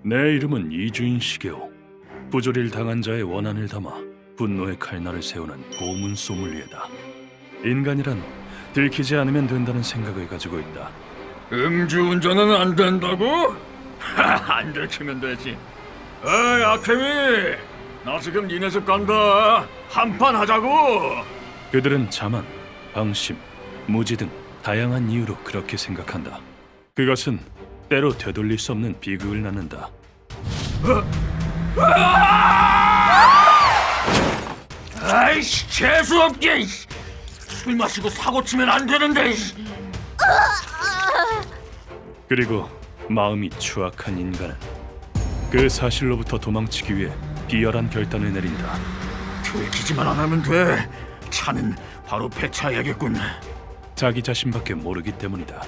내 이름은 이주인 시게오. 부조리를 당한 자의 원한을 담아 분노의 칼날을 세우는 고문 소믈리에다. 인간이란 들키지 않으면 된다는 생각을 가지고 있다. 음주운전은 안 된다고? 안 들키면 되지. 어이 아케미, 나 지금 니네 집 간다. 한판 하자고. 그들은 자만, 방심, 무지 등 다양한 이유로 그렇게 생각한다. 그것은 때로 되돌릴 수 없는 비극을 낳는다. 아이씨, 재수없게. 술 마시고 사고 치면 안 되는데. 그리고 마음이 추악한 인간은 그 사실로부터 도망치기 위해 비열한 결단을 내린다. 들키지만 안 하면 돼. 차는 바로 폐차해야겠군. 자기 자신밖에 모르기 때문이다.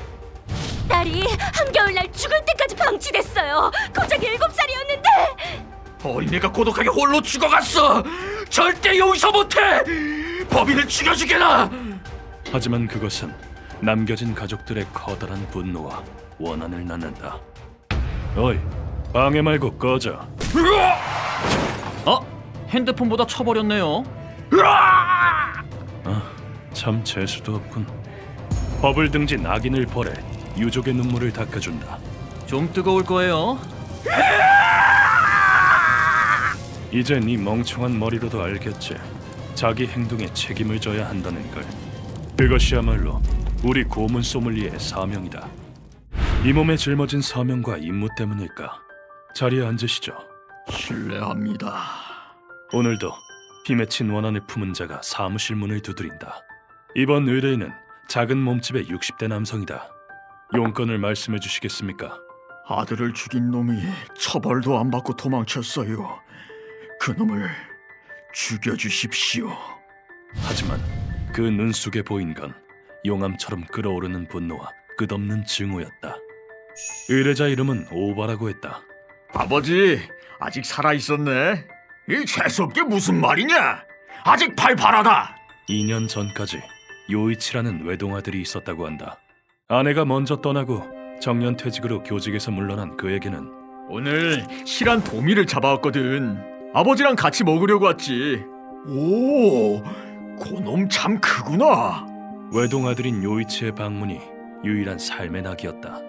딸이 한겨울날 죽을 때까지 방치됐어요. 고작 7살이었는데. 어린애가 고독하게 홀로 죽어갔어. 절대 용서 못해. 법인을 죽여주게나. 하지만 그것은 남겨진 가족들의 커다란 분노와 원한을 낳는다. 어이, 방해 말고 꺼져. 핸드폰보다 쳐버렸네요. 참 재수도 없군. 법을 등진 악인을 벌해 유족의 눈물을 닦아준다. 좀 뜨거울 거예요. 이제 네 멍청한 머리로도 알겠지. 자기 행동에 책임을 져야 한다는 걸. 그것이야말로 우리 고문 소믈리에의 사명이다. 이 몸에 짊어진 사명과 임무 때문일까? 자리에 앉으시죠. 실례합니다. 오늘도 피맺힌 원한을 품은 자가 사무실 문을 두드린다. 이번 의뢰인은 작은 몸집의 60대 남성이다. 용건을 말씀해 주시겠습니까? 아들을 죽인 놈이 처벌도 안 받고 도망쳤어요. 그 놈을 죽여주십시오. 하지만 그 눈 속에 보인 건 용암처럼 끓어오르는 분노와 끝없는 증오였다. 의뢰자 이름은 오바라고 했다. 아버지, 아직 살아있었네. 이 재수없게 무슨 말이냐? 아직 팔팔하다. 2년 전까지 요이치라는 외동아들이 있었다고 한다. 아내가 먼저 떠나고 정년퇴직으로 교직에서 물러난 그에게는 오늘 실한 도미를 잡아왔거든. 아버지랑 같이 먹으려고 왔지. 오, 그놈 참 크구나. 외동아들인 요이치의 방문이 유일한 삶의 낙이었다.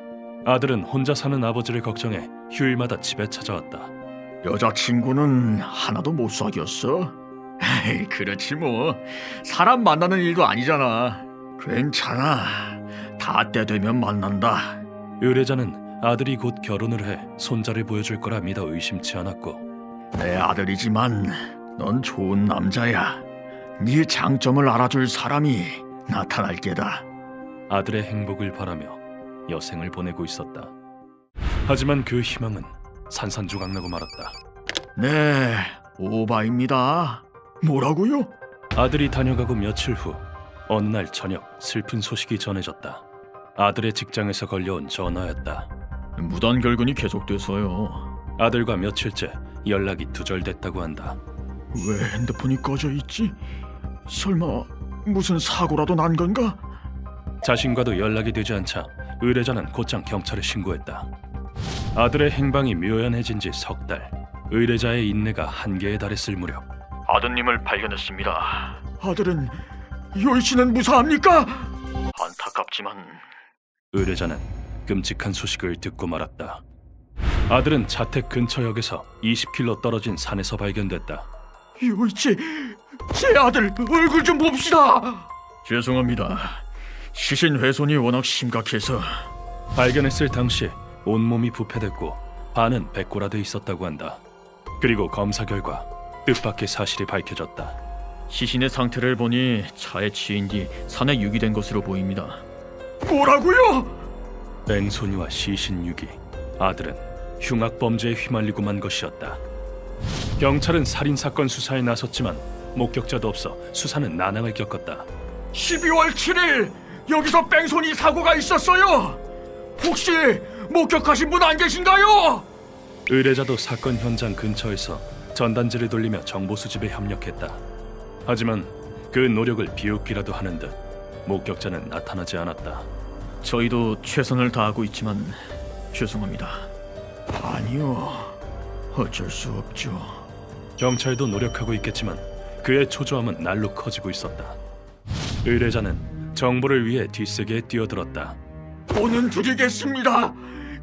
아들은 혼자 사는 아버지를 걱정해 휴일마다 집에 찾아왔다. 여자친구는 하나도 못 사귀었어? 에이, 그렇지 뭐. 사람 만나는 일도 아니잖아. 괜찮아. 다 때 되면 만난다. 의뢰자는 아들이 곧 결혼을 해 손자를 보여줄 거라 믿어 의심치 않았고, 내 아들이지만 넌 좋은 남자야. 네 장점을 알아줄 사람이 나타날 게다. 아들의 행복을 바라며 여생을 보내고 있었다. 하지만 그 희망은 산산조각나고 말았다. 네, 오바입니다. 뭐라고요? 아들이 다녀가고 며칠 후 어느 날 저녁 슬픈 소식이 전해졌다. 아들의 직장에서 걸려온 전화였다. 무단 결근이 계속돼서요. 아들과 며칠째 연락이 두절됐다고 한다. 왜 핸드폰이 꺼져 있지? 설마 무슨 사고라도 난 건가? 자신과도 연락이 되지 않자 의뢰자는 곧장 경찰에 신고했다. 아들의 행방이 묘연해진 지 석 달. 의뢰자의 인내가 한계에 달했을 무렵 아드님을 발견했습니다. 아들은 요이치는 무사합니까? 안타깝지만 의뢰자는 끔찍한 소식을 듣고 말았다. 아들은 자택 근처역에서 20km 떨어진 산에서 발견됐다. 요이치, 제 아들 얼굴 좀 봅시다. 죄송합니다. 시신 훼손이 워낙 심각해서. 발견했을 당시 온몸이 부패됐고 반은 백골화돼 있었다고 한다. 그리고 검사 결과 뜻밖의 사실이 밝혀졌다. 시신의 상태를 보니 차에 치인 뒤 산에 유기된 것으로 보입니다. 뭐라고요? 뺑소니와 시신 유기. 아들은 흉악 범죄에 휘말리고 만 것이었다. 경찰은 살인사건 수사에 나섰지만 목격자도 없어 수사는 난항을 겪었다. 12월 7일 여기서 뺑소니 사고가 있었어요. 혹시 목격하신 분 안 계신가요? 의뢰자도 사건 현장 근처에서 전단지를 돌리며 정보 수집에 협력했다. 하지만 그 노력을 비웃기라도 하는 듯 목격자는 나타나지 않았다. 저희도 최선을 다하고 있지만 죄송합니다. 아니요, 어쩔 수 없죠. 경찰도 노력하고 있겠지만 그의 초조함은 날로 커지고 있었다. 의뢰자는 정보를 위해 뒷세계에 뛰어들었다. 돈은 드리겠습니다.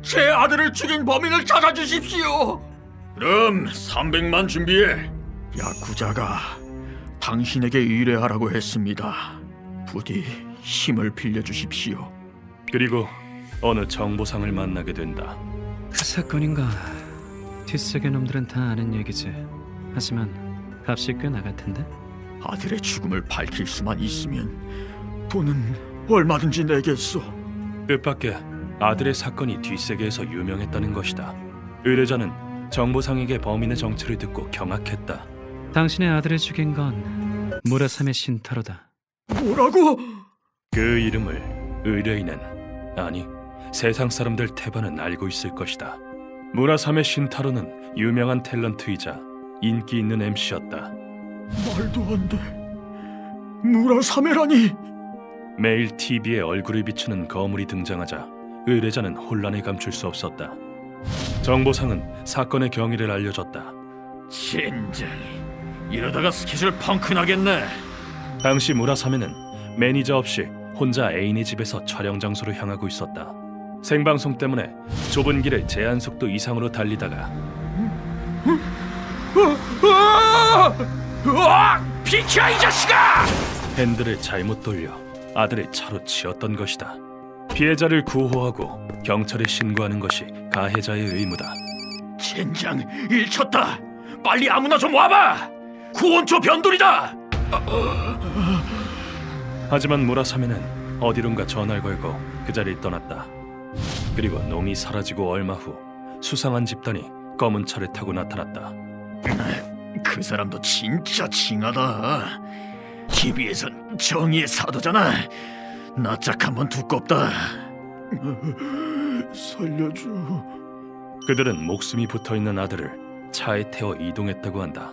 제 아들을 죽인 범인을 찾아주십시오. 그럼 300만 준비해. 야쿠자가 당신에게 의뢰하라고 했습니다. 부디 힘을 빌려주십시오. 그리고 어느 정보상을 만나게 된다. 그 사건인가? 뒷세계 놈들은 다 아는 얘기지. 하지만 값이 꽤 나갈 텐데. 아들의 죽음을 밝힐 수만 있으면 돈은 얼마든지 내겠소. 뜻밖의 아들의 사건이 뒷세계에서 유명했다는 것이다. 의뢰자는 정보상에게 범인의 정체를 듣고 경악했다. 당신의 아들을 죽인 건 무라사메 신타로다. 뭐라고? 그 이름을 의뢰인은, 아니 세상 사람들 대반은 알고 있을 것이다. 무라사메 신타로는 유명한 탤런트이자 인기 있는 MC였다. 말도 안 돼. 무라사메라니. 매일 TV에 얼굴을 비추는 거물이 등장하자 의뢰자는 혼란에 감출 수 없었다. 정보상은 사건의 경위를 알려줬다. 젠장, 이러다가 스케줄 펑크 나겠네. 당시 무라사메는 매니저 없이 혼자 애인의 집에서 촬영 장소로 향하고 있었다. 생방송 때문에 좁은 길을 제한 속도 이상으로 달리다가 비켜 이 자식아! 핸들을 잘못 돌려 아들의 차로 치었던 것이다. 피해자를 구호하고 경찰에 신고하는 것이 가해자의 의무다. 젠장, 일쳤다. 빨리 아무나 좀 와봐. 구원초 변돌이다. 하지만 무라사메는 어디론가 전화를 걸고 그 자리를 떠났다. 그리고 놈이 사라지고 얼마 후 수상한 집단이 검은 차를 타고 나타났다. 그 사람도 진짜 징하다. TV에선 정의의 사도잖아. 낯짝 한번 두껍다. 살려줘. 그들은 목숨이 붙어있는 아들을 차에 태워 이동했다고 한다.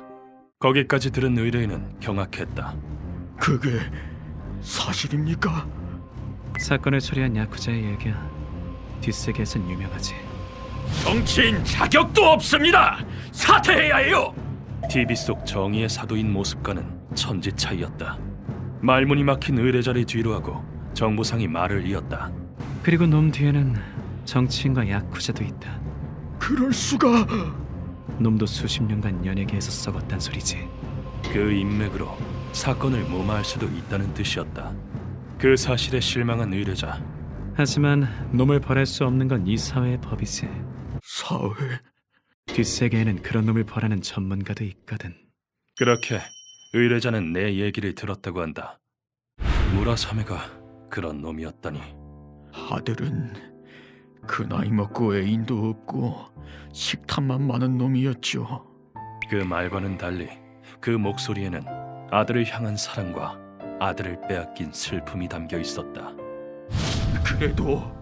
거기까지 들은 의뢰인은 경악했다. 그게 사실입니까? 사건을 처리한 야쿠자의 얘기야. 뒷세계에선 유명하지. 정치인 자격도 없습니다. 사퇴해야 해요. TV 속 정의의 사도인 모습과는 천지 차이였다. 말문이 막힌 의뢰자를 뒤로 하고 정보상이 말을 이었다. 그리고 놈 뒤에는 정치인과 야쿠자도 있다. 그럴 수가. 놈도 수십 년간 연예계에서 썩었단 소리지. 그 인맥으로 사건을 무마할 수도 있다는 뜻이었다. 그 사실에 실망한 의뢰자. 하지만 놈을 벌할 수 없는 건 이 사회의 법이지. 사회. 뒷세계에는 그런 놈을 벌하는 전문가도 있거든. 그렇게 의뢰자는 내 얘기를 들었다고 한다. 무라사메가 그런 놈이었다니. 아들은 그 나이 먹고 애인도 없고 식탐만 많은 놈이었죠. 그 말과는 달리 그 목소리에는 아들을 향한 사랑과 아들을 빼앗긴 슬픔이 담겨 있었다. 그래도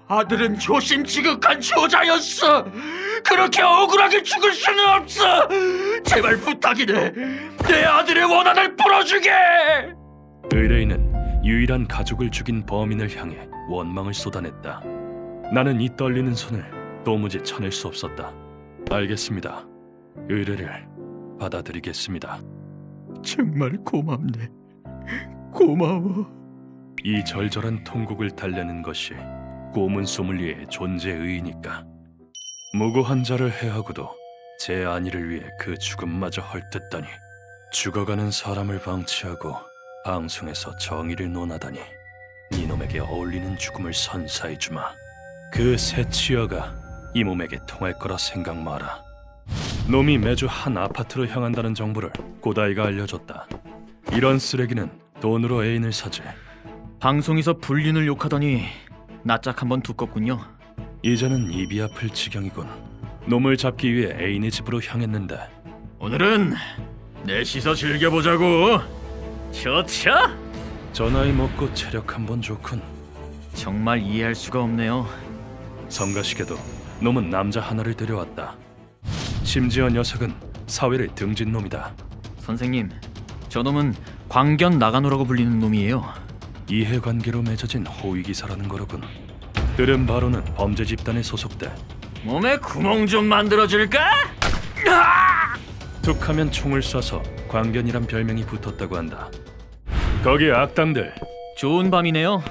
아들은 조심지극한 효자였어. 그렇게 억울하게 죽을 수는 없어. 제발 부탁이네. 내 아들의 원한을 풀어주게. 의뢰인은 유일한 가족을 죽인 범인을 향해 원망을 쏟아냈다. 나는 이 떨리는 손을 도무지 쳐낼 수 없었다. 알겠습니다. 의뢰를 받아들이겠습니다. 정말 고맙네. 고마워. 이 절절한 통곡을 달래는 것이 고문 소믈리에의 존재의이니까. 무고한 자를 해하고도 제 안위를 위해 그 죽음마저 헐뜯다니. 죽어가는 사람을 방치하고 방송에서 정의를 논하다니. 이놈에게 어울리는 죽음을 선사해주마. 그 새 치여가 이 몸에게 통할 거라 생각 마라. 놈이 매주 한 아파트로 향한다는 정보를 고다이가 알려줬다. 이런 쓰레기는 돈으로 애인을 사지. 방송에서 불륜을 욕하더니 낯짝 한번 두껍군요. 이제는 입이 아플 지경이군. 놈을 잡기 위해 애인의 집으로 향했는데 오늘은 넷이서 즐겨보자고. 좋죠? 저 나이 먹고 체력 한번 좋군. 정말 이해할 수가 없네요. 성가시게도 놈은 남자 하나를 데려왔다. 심지어 녀석은 사회를 등진 놈이다. 선생님, 저놈은 광견 나가노라고 불리는 놈이에요. 이해관계로 맺어진 호위기사라는 거로군. 들은 바로는 범죄 집단에 소속돼 몸에 구멍 좀 만들어줄까? 툭하면 총을 쏴서 광견이란 별명이 붙었다고 한다. 거기 악당들 좋은 밤이네요.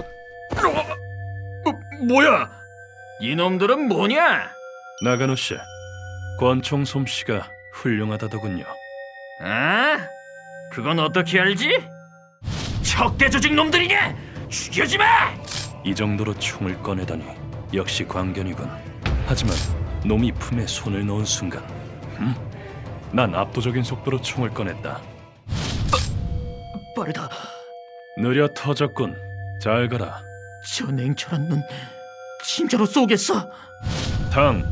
뭐야? 이놈들은 뭐냐? 나가노 씨, 권총 솜씨가 훌륭하다더군요. 아? 그건 어떻게 알지? 척대 조직 놈들이냐? 죽여지 마! 이 정도로 총을 꺼내다니 역시 광견이군. 하지만 놈이 품에 손을 넣은 순간, 난 압도적인 속도로 총을 꺼냈다. 빠르다. 느려 터졌군. 잘 가라. 저 냉철한 눈 진짜로 쏘겠어. 탕.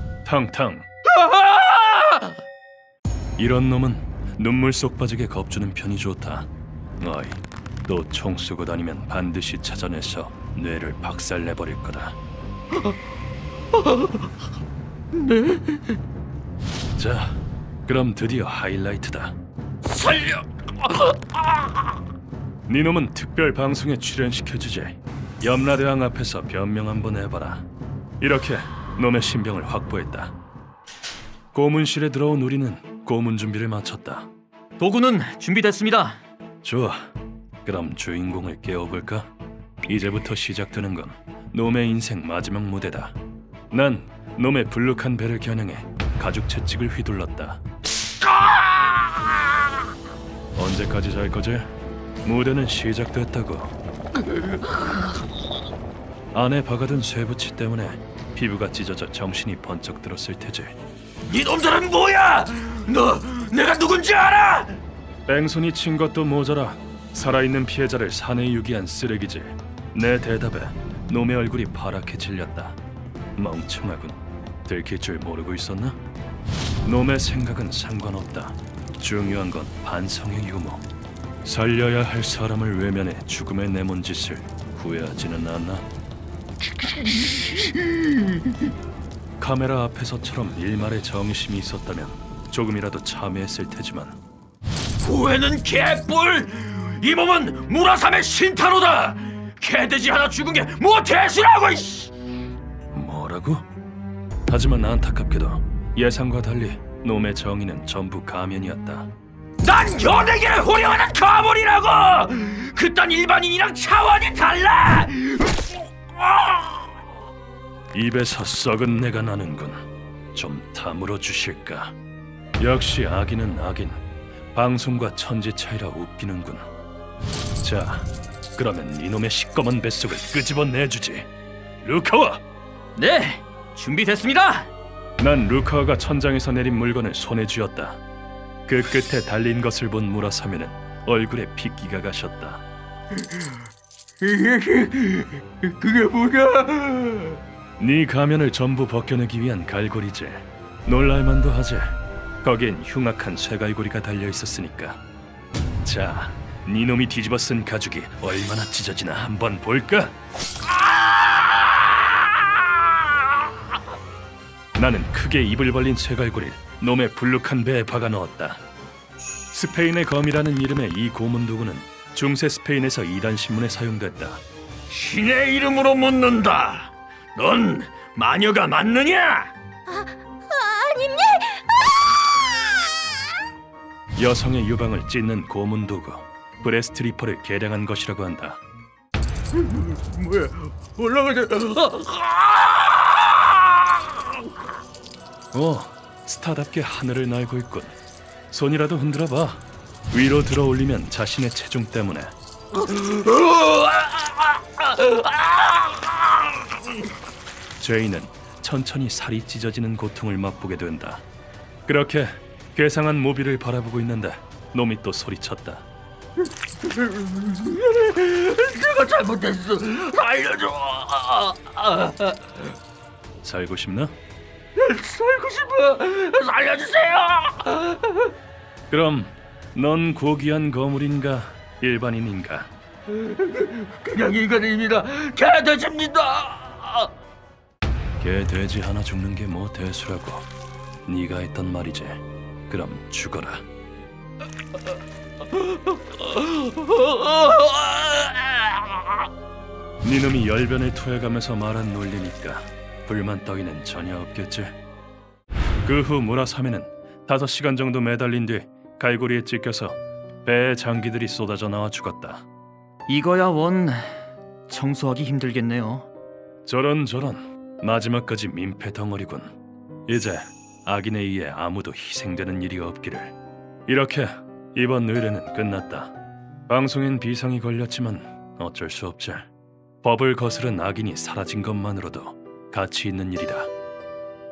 이런 놈은 눈물 쏙 빠지게 겁주는 편이 좋다. 어이, 또 총 쏘고 다니면 반드시 찾아내서 뇌를 박살내버릴 거다. 네. 자, 그럼 드디어 하이라이트다. 살려! 네 놈은 특별 방송에 출연시켜주지. 염라대왕 앞에서 변명 한번 해봐라. 이렇게 놈의 신병을 확보했다. 고문실에 들어온 우리는 고문 준비를 마쳤다. 도구는 준비됐습니다. 좋아. 그럼 주인공을 깨워볼까? 이제부터 시작되는 건 놈의 인생 마지막 무대다. 난 놈의 불룩한 배를 겨냥해 가죽 채찍을 휘둘렀다. 언제까지 잘 거지? 무대는 시작됐다고. 안에 박아둔 쇠붙이 때문에 피부가 찢어져 정신이 번쩍 들었을 테지. 이놈들은 뭐야? 너 내가 누군지 알아? 뺑소니 친 것도 모자라 살아있는 피해자를 산에 유기한 쓰레기지. 내 대답에 놈의 얼굴이 파랗게 질렸다. 멍청하군. 들킬 줄 모르고 있었나? 놈의 생각은 상관없다. 중요한 건 반성의 유무. 살려야 할 사람을 외면해 죽음에 내몬 짓을 후회하지는 않나? 카메라 앞에서처럼 일말의 정의심이 있었다면 조금이라도 참여했을 테지만 후회는 개뿔! 이 몸은 무라삼의 신타로다! 개돼지 하나 죽은 게 뭐 대수라고! 이씨! 뭐라고? 하지만 안타깝게도 예상과 달리 놈의 정의는 전부 가면이었다. 난 연예계를 호령하는 가물이라고! 그딴 일반인이랑 차원이 달라! 입에서 썩은 내가 나는군. 좀 다물어 주실까? 역시 악인은 악인. 방송과 천지 차이라 웃기는군. 자, 그러면 이놈의 시꺼먼 뱃속을 끄집어내주지. 루카와! 네, 준비됐습니다. 난 루카와가 천장에서 내린 물건을 손에 쥐었다. 그 끝에 달린 것을 본 무라사면은 얼굴에 핏기가 가셨다. 그게 뭐야? 네 가면을 전부 벗겨내기 위한 갈고리지. 놀랄만도 하지. 거기엔 흉악한 쇠갈고리가 달려 있었으니까. 자, 네 놈이 뒤집어 쓴 가죽이 얼마나 찢어지나 한번 볼까? 나는 크게 입을 벌린 쇠갈고리를 놈의 불룩한 배에 박아 넣었다. 스페인의 검이라는 이름의 이 고문 도구는 중세 스페인에서 이단 신문에 사용됐다. 신의 이름으로 묻는다. 넌 마녀가 맞느냐? 아닙니다. 여성의 유방을 찢는 고문 도구 브레스트리퍼를 개량한 것이라고 한다. 뭐야? 올라가자. 스타답게 하늘을 날고 있군. 손이라도 흔들어봐. 위로 들어 올리면 자신의 체중 때문에. 죄인은 천천히 살이 찢어지는 고통을 맛보게 된다. 그렇게 괴상한 모비를 바라보고 있는데 놈이 또 소리쳤다. 내가 잘못했어. 살려줘. 살고 싶나? 살고 싶어. 살려주세요. 그럼 넌 고귀한 거물인가 일반인인가? 그냥 인간입니다. 개돼지입니다. 개 돼지 하나 죽는 게 뭐 대수라고. 네가 했던 말이지. 그럼 죽어라. 네 놈이 열변을 토해가면서 말한 논리니까 불만 따위는 전혀 없겠지. 그 후 무라사미는 5시간 정도 매달린 뒤 갈고리에 찢겨서 배에 장기들이 쏟아져 나와 죽었다. 이거야 원 청소하기 힘들겠네요. 저런 마지막까지 민폐 덩어리군. 이제 악인에 의해 아무도 희생되는 일이 없기를. 이렇게 이번 의뢰는 끝났다. 방송엔 비상이 걸렸지만 어쩔 수 없지. 법을 거스른 악인이 사라진 것만으로도 가치 있는 일이다.